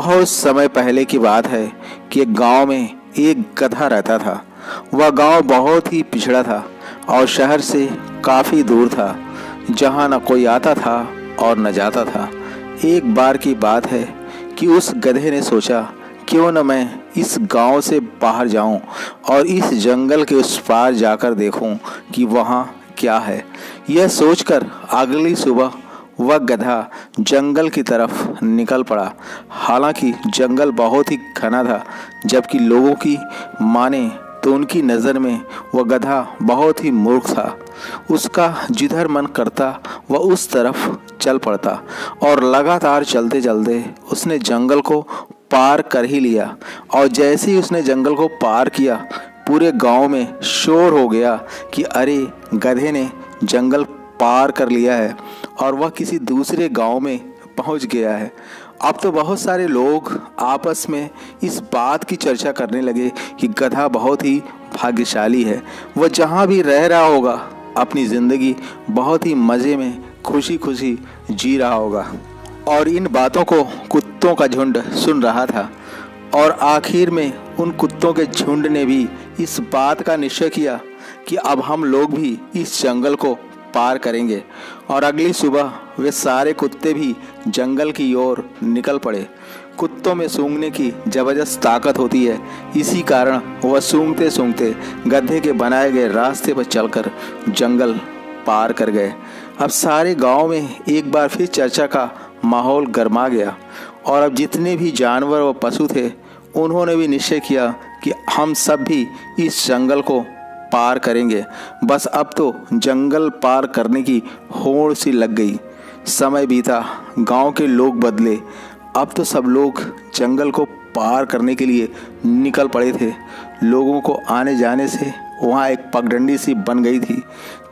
बहुत समय पहले की बात है कि एक गांव में एक गधा रहता था। वह गांव बहुत ही पिछड़ा था और शहर से काफ़ी दूर था, जहां न कोई आता था और न जाता था। एक बार की बात है कि उस गधे ने सोचा, क्यों न मैं इस गांव से बाहर जाऊं और इस जंगल के उस पार जाकर देखूं कि वहां क्या है। यह सोचकर अगली सुबह वह गधा जंगल की तरफ निकल पड़ा। हालांकि जंगल बहुत ही घना था, जबकि लोगों की माने तो उनकी नज़र में वह गधा बहुत ही मूर्ख था। उसका जिधर मन करता वह उस तरफ चल पड़ता और लगातार चलते चलते उसने जंगल को पार कर ही लिया। और जैसे ही उसने जंगल को पार किया, पूरे गांव में शोर हो गया कि अरे, गधे ने जंगल पार कर लिया है और वह किसी दूसरे गांव में पहुंच गया है। अब तो बहुत सारे लोग आपस में इस बात की चर्चा करने लगे कि गधा बहुत ही भाग्यशाली है। वह जहां भी रह रहा होगा अपनी ज़िंदगी बहुत ही मज़े में खुशी खुशी जी रहा होगा। और इन बातों को कुत्तों का झुंड सुन रहा था और आखिर में उन कुत्तों के झुंड ने भी इस बात का निश्चय किया कि अब हम लोग भी इस जंगल को पार करेंगे। और अगली सुबह वे सारे कुत्ते भी जंगल की ओर निकल पड़े। कुत्तों में सूंघने की ज़बरदस्त ताकत होती है, इसी कारण वह सूंघते सूंघते गधे के बनाए गए रास्ते पर चलकर जंगल पार कर गए। अब सारे गांव में एक बार फिर चर्चा का माहौल गर्मा गया और अब जितने भी जानवर व पशु थे, उन्होंने भी निश्चय किया कि हम सब भी इस जंगल को पार करेंगे। बस अब तो जंगल पार करने की होड़ सी लग गई। समय बीता, गांव के लोग बदले। अब तो सब लोग जंगल को पार करने के लिए निकल पड़े थे। लोगों को आने जाने से वहाँ एक पगडंडी सी बन गई थी।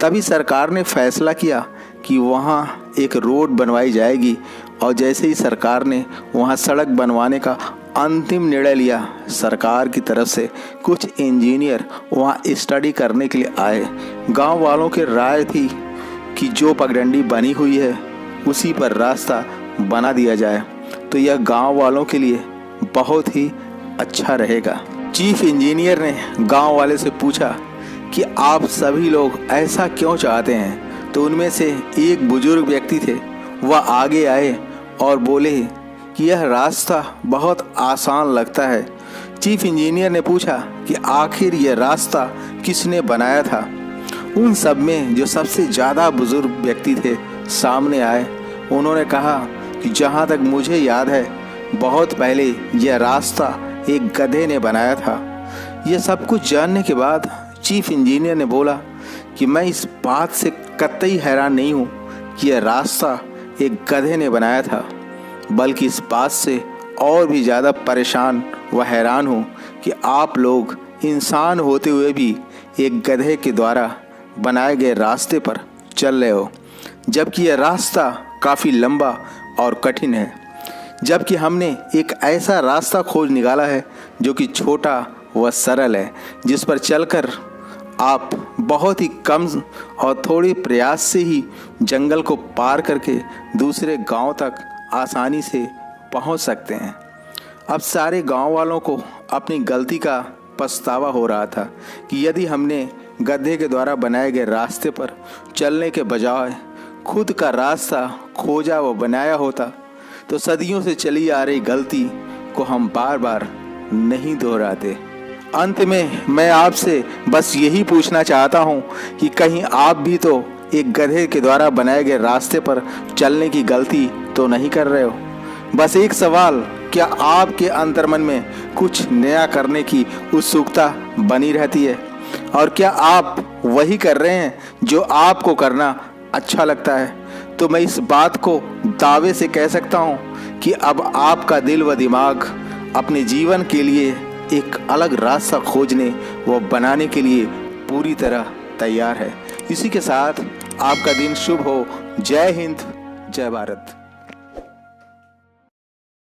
तभी सरकार ने फैसला किया कि वहाँ एक रोड बनवाई जाएगी। और जैसे ही सरकार ने वहाँ सड़क बनवाने का अंतिम निर्णय लिया, सरकार की तरफ से कुछ इंजीनियर वहाँ स्टडी करने के लिए आए। गांव वालों की राय थी कि जो पगडंडी बनी हुई है उसी पर रास्ता बना दिया जाए, तो यह गांव वालों के लिए बहुत ही अच्छा रहेगा। चीफ इंजीनियर ने गांव वाले से पूछा कि आप सभी लोग ऐसा क्यों चाहते हैं। तो उनमें से एक बुजुर्ग व्यक्ति थे, वह आगे आए और बोले कि यह रास्ता बहुत आसान लगता है। चीफ इंजीनियर ने पूछा कि आखिर यह रास्ता किसने बनाया था। उन सब में जो सबसे ज़्यादा बुजुर्ग व्यक्ति थे सामने आए। उन्होंने कहा कि जहाँ तक मुझे याद है, बहुत पहले यह रास्ता एक गधे ने बनाया था। यह सब कुछ जानने के बाद चीफ इंजीनियर ने बोला कि मैं इस बात से कतई हैरान नहीं हूँ कि यह रास्ता एक गधे ने बनाया था, बल्कि इस बात से और भी ज़्यादा परेशान व हैरान हूँ कि आप लोग इंसान होते हुए भी एक गधे के द्वारा बनाए गए रास्ते पर चल रहे हो, जबकि यह रास्ता काफ़ी लंबा और कठिन है। जबकि हमने एक ऐसा रास्ता खोज निकाला है जो कि छोटा व सरल है, जिस पर चलकर आप बहुत ही कम और थोड़ी प्रयास से ही जंगल को पार करके दूसरे गांव तक आसानी से पहुंच सकते हैं। अब सारे गांव वालों को अपनी गलती का पछतावा हो रहा था कि यदि हमने गधे के द्वारा बनाए गए रास्ते पर चलने के बजाय खुद का रास्ता खोजा व बनाया होता, तो सदियों से चली आ रही गलती को हम बार बार नहीं दोहराते। अंत में मैं आपसे बस यही पूछना चाहता हूँ कि कहीं आप भी तो एक गधे के द्वारा बनाए गए रास्ते पर चलने की गलती तो नहीं कर रहे हो। बस एक सवाल, क्या आपके अंतर्मन में कुछ नया करने की उत्सुकता बनी रहती है? और क्या आप वही कर रहे हैं जो आपको करना अच्छा लगता है? तो मैं इस बात को दावे से कह सकता हूँ कि अब आपका दिल व दिमाग अपने जीवन के लिए एक अलग रास्ता खोजने व बनाने के लिए पूरी तरह तैयार है। इसी के साथ आपका दिन शुभ हो। जय हिंद, जय भारत।